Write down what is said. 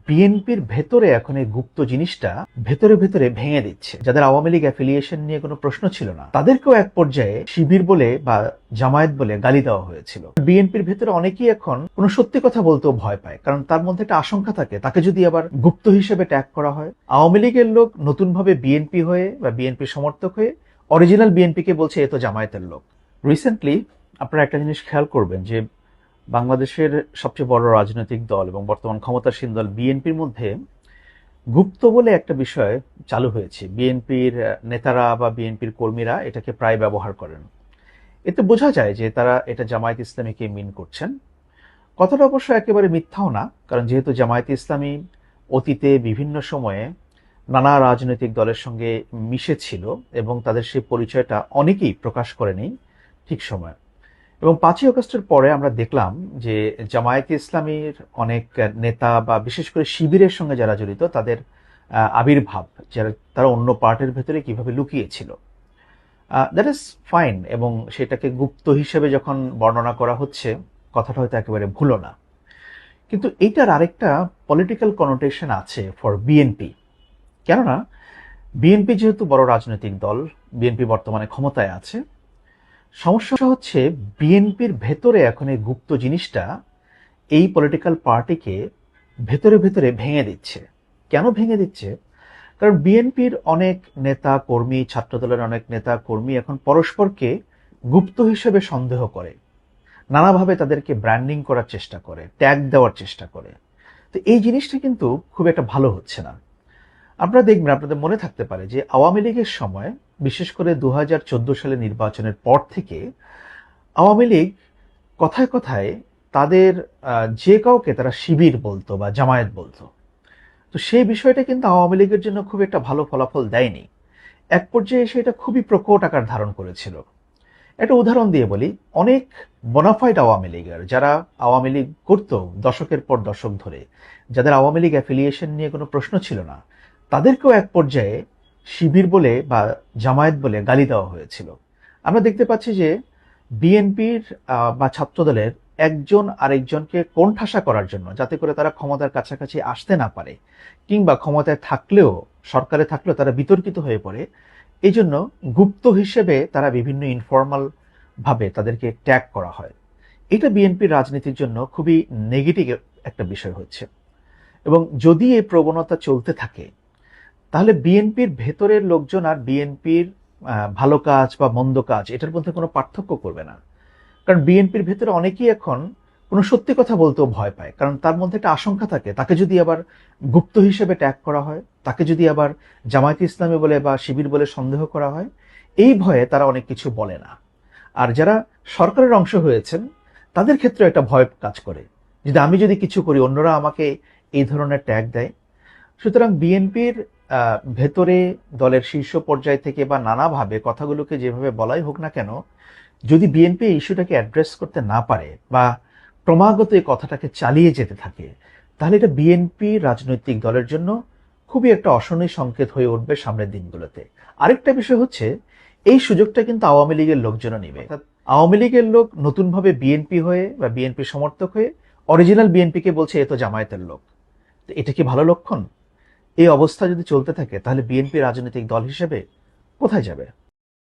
বিএনপির ভেতরে এখন এই গুপ্ত জিনিসটা ভেতরে ভেতরে ভেঙে দিচ্ছে। যাদের আওয়ামী লীগ অ্যাফিলিয়েশন নিয়ে কোনো প্রশ্ন ছিল না, তাদেরকেও এক পর্যায়ে শিবির বলে বা জামায়াত বলে গালি দেওয়া হয়েছিল। বিএনপির ভেতরে অনেকেই এখন কোনো সত্যি কথা বলতেও ভয় পায়, কারণ তার মধ্যে একটা আশঙ্কা থাকে তাকে যদি আবার গুপ্ত হিসেবে ট্যাগ করা হয়। আওয়ামী লীগের লোক নতুনভাবে বিএনপি হয়ে বা বিএনপি সমর্থক হয়ে অরিজিনাল বিএনপিকে বলছে এ তো জামায়াতের লোক। রিসেন্টলি আপনারা একটা জিনিস খেয়াল করবেন যে বাংলাদেশের সবচেয়ে বড় রাজনৈতিক দল এবং বর্তমান ক্ষমতাসীন দল বিএনপির মধ্যে গুপ্ত বলে একটা বিষয় চালু হয়েছে। বিএনপির নেতারা বা বিএনপির কর্মীরা এটাকে প্রায় ব্যবহার করেন। এতে বোঝা যায় যে তারা এটা জামায়াত ইসলামীকে মিন করছেন। কথাটা অবশ্য একেবারে মিথ্যাও না, কারণ যেহেতু জামায়াত ইসলামী অতীতে বিভিন্ন সময়ে নানা রাজনৈতিক দলের সঙ্গে মিশেছিল এবং তাদের সেই পরিচয়টা অনেকেই প্রকাশ করেনি ঠিক সময়। এবং ৫ই আগস্টের পরে আমরা দেখলাম যে জামায়াতে ইসলামীর অনেক নেতা বা বিশেষ করে শিবিরের সঙ্গে যারা জড়িত তাদের আবির্ভাব, যারা তারা অন্য পার্টির ভেতরে কিভাবে লুকিয়েছিল। দ্যাট ইজ ফাইন, এবং সেটাকে গুপ্ত হিসেবে যখন বর্ণনা করা হচ্ছে কথাটা হয়তো একেবারে ভুলো না। কিন্তু এইটার আরেকটা পলিটিক্যাল কনোটেশন আছে ফর বিএনপি। কেননা বিএনপি যেহেতু বড় রাজনৈতিক দল, বিএনপি বর্তমানে ক্ষমতায় আছে, সমস্যা হচ্ছে বিএনপির ভেতরে এখন এই গুপ্ত জিনিসটা এই পলিটিক্যাল পার্টিকে ভেতরে ভেতরে ভেঙে দিচ্ছে। কেন ভেঙে দিচ্ছে? কারণ বিএনপির অনেক নেতা কর্মী, ছাত্রদলের অনেক নেতা কর্মী এখন পরস্পরকে গুপ্ত হিসেবে সন্দেহ করে, নানাভাবে তাদেরকে ব্র্যান্ডিং করার চেষ্টা করে, ট্যাগ দেওয়ার চেষ্টা করে। তো এই জিনিসটা কিন্তু খুব একটা ভালো হচ্ছে না। আপনারা দেখবেন, আপনাদের মনে থাকতে পারে যে আওয়ামী লীগের সময়, বিশেষ করে ২০১৪ সালে নির্বাচনের পর থেকে আওয়ামী লীগ কথায় কথায় তাদের যে কাউকে তারা শিবির বলতো বা জামায়াত বলতো। তো সেই বিষয়টা কিন্তু আওয়ামী লীগের জন্য খুব একটা ভালো ফলাফল দেয়নি। এক পর্যায়ে এসে এটা খুবই প্রকট আকার ধারণ করেছিল। একটা উদাহরণ দিয়ে বলি, অনেক বোনাফাইড আওয়ামী লীগের যারা আওয়ামী লীগ করত দশকের পর দশক ধরে, যাদের আওয়ামী লীগ অ্যাফিলিয়েশন নিয়ে কোনো প্রশ্ন ছিল না, তাদেরকেও এক পর্যায়ে শিবির বলে বা জামায়াত বলে গালি দেওয়া হয়েছিল। আমরা দেখতে পাচ্ছি যে বিএনপির বা ছাত্রদলের একজন আরেকজনকে কোণঠাসা করার জন্য, যাতে করে তারা ক্ষমতার কাছাকাছি আসতে না পারে, কিংবা ক্ষমতায় থাকলেও, সরকারে থাকলেও তারা বিতর্কিত হয়ে পড়ে, এই জন্য গুপ্ত হিসেবে তারা বিভিন্ন ইনফর্মাল ভাবে তাদেরকে ট্যাগ করা হয়। এটা বিএনপির রাজনীতির জন্য খুবই নেগেটিভ একটা বিষয় হচ্ছে। এবং যদি এই প্রবণতা চলতে থাকে, তাহলে বিএনপির ভেতরের লোকজন আর বিএনপির ভালো কাজ বা মন্দ কাজ এটার মধ্যে কোনো পার্থক্য করবে না। কারণ বিএনপির ভেতরে অনেকেই এখন কোনো সত্যি কথা বলতেও ভয় পায়, কারণ তার মধ্যে একটা আশঙ্কা থাকে তাকে যদি আবার গুপ্ত হিসেবে ট্যাগ করা হয়, তাকে যদি আবার জামায়াতে ইসলামী বলে বা শিবির বলে সন্দেহ করা হয়, এই ভয়ে তারা অনেক কিছু বলে না। আর যারা সরকারের অংশ হয়েছেন তাদের ক্ষেত্রে একটা ভয় কাজ করে, যদি আমি যদি কিছু করি অন্যরা আমাকে এই ধরনের ট্যাগ দেয়। সুতরাং বিএনপির ভেতরে দলের শীর্ষ পর্যায় থেকে বা নানাভাবে কথাগুলোকে যেভাবে বলাই হোক না কেন, যদি বিএনপি এই ইস্যুটাকে অ্যাড্রেস করতে না পারে বা ক্রমাগত এই কথাটাকে চালিয়ে যেতে থাকে, তাহলে এটা বিএনপি রাজনৈতিক দলের জন্য খুবই একটা অশনি সংকেত হয়ে উঠবে সামনের দিনগুলোতে। আরেকটা বিষয় হচ্ছে, এই সুযোগটা কিন্তু আওয়ামী লীগের লোকজনও নেবে। আওয়ামী লীগের লোক নতুনভাবে বিএনপি হয়ে বা বিএনপি সমর্থক হয়ে অরিজিনাল বিএনপিকে বলছে এ তো জামায়াতের লোক। তো এটা কি ভালো লক্ষণ? এই অবস্থা যদি চলতে থাকে তাহলে বিএনপি রাজনৈতিক দল হিসেবে কোথায় যাবে?